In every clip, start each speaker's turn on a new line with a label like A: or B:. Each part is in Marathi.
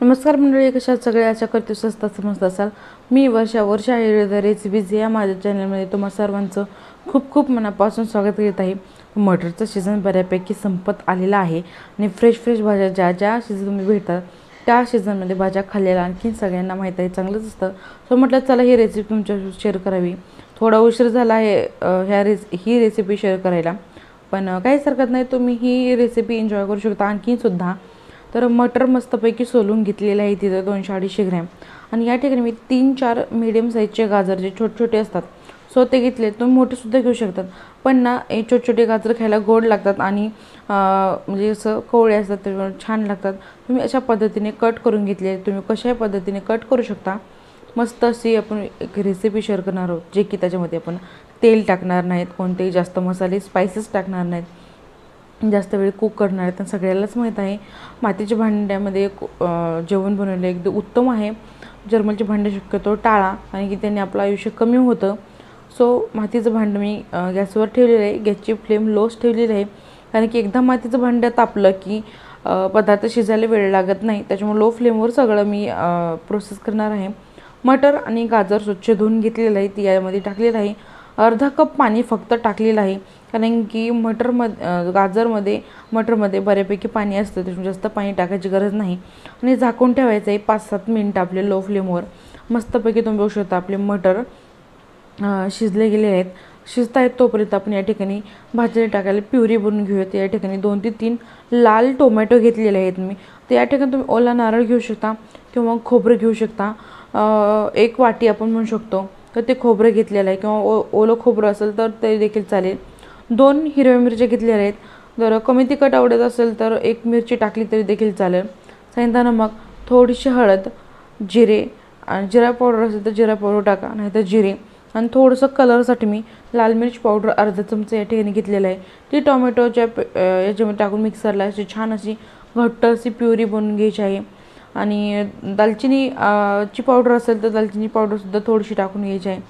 A: नमस्कार मंडळी, कशा सगळे आशा करते स्वस्त समजत असाल। मी वर्षा रेसिपीज या माझ्या चॅनलमध्ये तुम्हा सर्वांचं खूप खूप मनापासून स्वागत करत आहे। मटरचं सीझन बऱ्यापैकी संपत आलेला आहे आणि फ्रेश भाज्या ज्या सीझनमध्ये भेटतात त्या सीझनमध्ये भाज्या खाल्लेला आणखी सगळ्यांना माहीत आहे, चांगलंच असतं। सो म्हटलं चला ही रेसिपी तुमच्यासोबत शेअर करावी। थोडा उशीर झाला आहे ही रेसिपी शेअर करायला, पण काहीच हरकत नाही, तुम्ही ही रेसिपी एन्जॉय करू शकता आणखी सुद्धा। तर मटर मस्तपैकी सोलून घेतलेले आहे तिथं 200-250 ग्रॅम, आणि या ठिकाणी मी 3-4 मीडियम साईजचे गाजर जे छोटे असतात सो ते घेतले। तुम्ही मोठेसुद्धा घेऊ शकतात, पण ना हे छोटे गाजर खायला गोड लागतात आणि म्हणजे असं कोवळे असतात, त्यामुळे छान लागतात। तुम्ही अशा पद्धतीने कट करून घेतले, तुम्ही कशाही पद्धतीने कट करू शकता। मस्त अशी आपण एक रेसिपी शेअर करणार आहोत, जे की त्याच्यामध्ये आपण तेल टाकणार नाहीत, कोणतेही जास्त मसाले स्पाइसेस टाकणार नाहीत, जास्त वेळ कुक करणार आहेत। तर सगळ्यालाच माहीत आहे मातीच्या भांड्यामध्ये जेवण बनवले एकदम उत्तम आहे। जर्मलचे भांडे शक्यतो टाळा, आणि की त्यांनी आपलं आयुष्य कमी होतं। सो मातीचं भांडं मी गॅसवर ठेवलेलं आहे, गॅसची फ्लेम लोच ठेवलेली आहे, कारण की एकदा मातीचं भांडं तापलं की पदार्थ शिजायला वेळ लागत नाही, त्याच्यामुळे लो फ्लेमवर सगळं मी प्रोसेस करणार आहे। मटर आणि गाजर स्वच्छ धुवून घेतलेलं आहे, ती यामध्ये टाकलेलं आहे। अर्धा कप पाणी फक्त टाकलेलं आहे, कारण की मटरमध्ये बऱ्यापैकी पाणी असतं, त्याच्यामुळे जास्त पाणी टाकायची गरज नाही। आणि झाकून ठेवायचं आहे 5-7 मिनिटं आपले लो फ्लेमवर। मस्तपैकी तुम्ही बघू शकता आपले मटर शिजले गेले आहेत। शिजत आहेत तोपर्यंत आपण या ठिकाणी भाजीला टाकायला प्युरी बनवून घेऊयात। या ठिकाणी 2 ते 3 लाल टोमॅटो घेतलेले आहेत मी, तर या ठिकाणी तुम्ही ओला नारळ घेऊ शकता किंवा खोबरं घेऊ शकता। 1 वाटी आपण म्हणू शकतो तर ते खोबरं घेतलेलं आहे, किंवा ओलं खोबरं असेल तर ते देखील चालेल। 2 हिरव्या मिरच्या घेतलेल्या आहेत, जर कमी तिखट आवडत असेल तर 1 मिरची टाकली तरी देखील चालेल। सांगितलं नमक, थोडीशी हळद, जिरे, आणि जिरा पावडर असेल तर जिरा पावडर टाका, नाहीतर जिरे, आणि थोडंसं कलरसाठी मी लाल मिर्च पावडर अर्धा चमचा या ठिकाणी घेतलेला आहे। ती टोमॅटोच्या याच्यामध्ये टाकून मिक्सरला अशी छान अशी घट्ट अशी प्युरी बनवून घ्यायची आहे। आणि दालचिनी ची पावडर असेल तर दालचिनी पावडरसुद्धा थोडीशी टाकून घ्यायची आहे।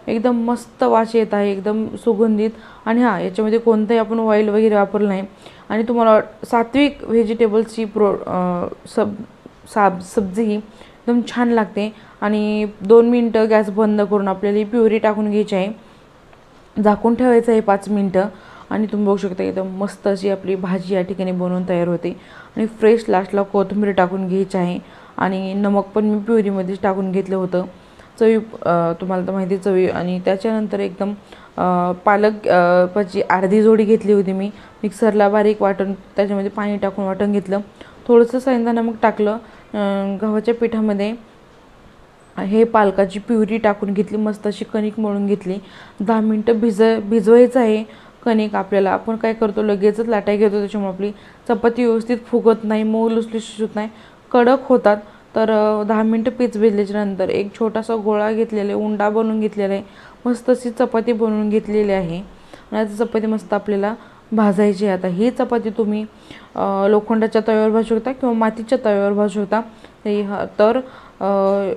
A: एकदम मस्त वास येत आहे, एकदम सुगंधित। आणि हां, याच्यामध्ये कोणतंही आपण ऑइल वगैरे वापरलं नाही, आणि तुम्हाला सात्विक व्हेजिटेबल्सची सब्जी ही एकदम छान लागते। आणि 2 मिनटं गॅस बंद करून आपल्याला ही प्युरी टाकून घ्यायची आहे, झाकून ठेवायचं आहे 5 मिनटं। आणि तुम्ही बघू शकता एकदम मस्त अशी आपली भाजी या ठिकाणी बनवून तयार होते। आणि फ्रेश लास्टला कोथिंबीर टाकून घ्यायची आहे, आणि नमक पण मी प्युरीमध्येच टाकून घेतलं होतं, चवी तुम्हाला तर माहिती चवी। आणि त्याच्यानंतर एकदम पालक ची अर्धी जोडी घेतली होती मी, मिक्सरला बारीक वाटून त्याच्यामध्ये पाणी टाकून वाटून घेतलं। थोडंसं सेंधा नमक टाकलं, गव्हाच्या पिठामध्ये हे पालकाची प्युरी टाकून घेतली, मस्त अशी कणिक मळून घेतली। 10 मिनटं भिजवायचं आहे कणिक आपल्याला। आपण काय करतो लगेचच लाटाई घेतो, त्याच्यामुळे आपली चपाती व्यवस्थित फुगत नाही, मऊ लुसलुशीत होत नाही, कडक होतात। तर 10 मिनटं भिजल्याच्या नंतर एक छोटासा गोळा घेतलेला आहे, उंडा बनवून घेतलेला आहे, मस्त अशी चपाती बनवून घेतलेली आहे। आणि आता चपाती मस्त आपल्याला भाजायची आहे। आता ही चपाती तुम्ही लोखंडाच्या तव्यावर भाजू शकता किंवा मातीच्या तव्यावर भाजू शकता। तर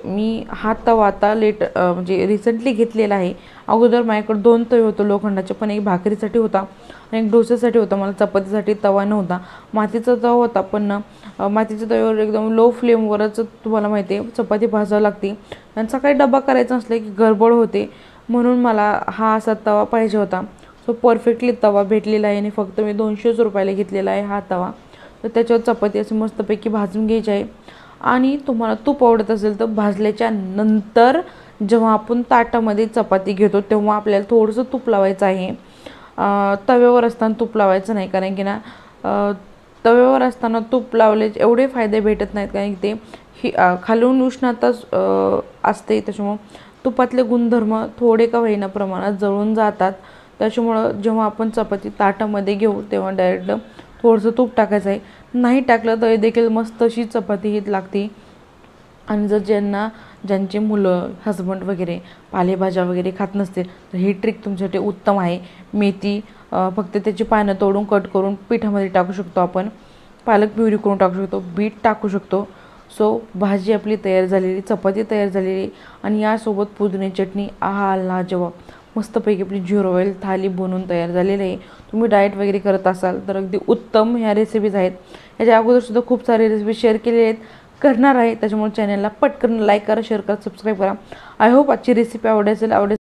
A: मी हा तवा आता म्हणजे रिसेंटली घेतलेला आहे। अगोदर माझ्याकडे 2 तवे होते लोखंडाचे, पण एक भाकरीसाठी होता आणि एक डोस्यासाठी होता। मला चपातीसाठी तवा नव्हता, मातीचा तवा होता, पण मातीच्या तव्यावर एकदम लो फ्लेमवरच तुम्हाला माहिती आहे चपाती भाजावी लागते। त्यांचा काही डबा करायचा असले की गडबड होते, म्हणून मला हा असा तवा पाहिजे होता। सो परफेक्टली तवा भेटलेला आहे, आणि फक्त मी 200 रुपयाला घेतलेला आहे हा तवा। तर त्याच्यावर चपाती अशी मस्तपैकी भाजून घ्यायची आहे। आणि तुम्हाला तूप आवडत असेल तर भाजल्याच्या नंतर जेव्हा आपण ताटामध्ये चपाती घेतो तेव्हा आपल्याला थोडंसं तूप लावायचं आहे। तव्यावर असताना तूप लावायचं नाही, कारण की ना तव्यावर असताना तूप लावले एवढे फायदे भेटत नाहीत, कारण की ते खालून उष्णता असते, त्याच्यामुळं तुपातले गुणधर्म थोडे का होईना प्रमाणात जळून जातात। त्याच्यामुळं जेव्हा आपण चपाती ताटामध्ये घेऊ तेव्हा डायरेक्ट थोडंसं तूप टाकायचं आहे, नाही टाकलं तरी देखील मस्त अशी चपाती ही लागते। आणि जर ज्यांचे मुलं हसबंड वगैरे पालेभाज्या वगैरे खात नसतील तर ही ट्रिक तुमच्यासाठी उत्तम आहे। मेथी फक्त त्याची पानं तोडून कट करून पिठामध्ये टाकू शकतो आपण, पालक प्युरी करून टाकू शकतो, बीट टाकू शकतो। सो भाजी आपली तयार झालेली, चपाती तयार झालेली, आणि यासोबत पुदिना चटणी, आहा लाजवाब, मस्तपैकी आपली झिरो ऑइल थाली बनवून तयार झालेली आहे। तुम्ही डाएट वगैरे करत असाल तर अगदी उत्तम ह्या रेसिपीज आहेत। याच्या अगोदरसुद्धा खूप सारे रेसिपी शेअर केलेले आहेत, करणार आहे, त्याच्यामुळे चॅनलला पटकन लाईक करा, शेअर करा, सबस्क्राईब करा. आय होप आजची रेसिपी आवडेल.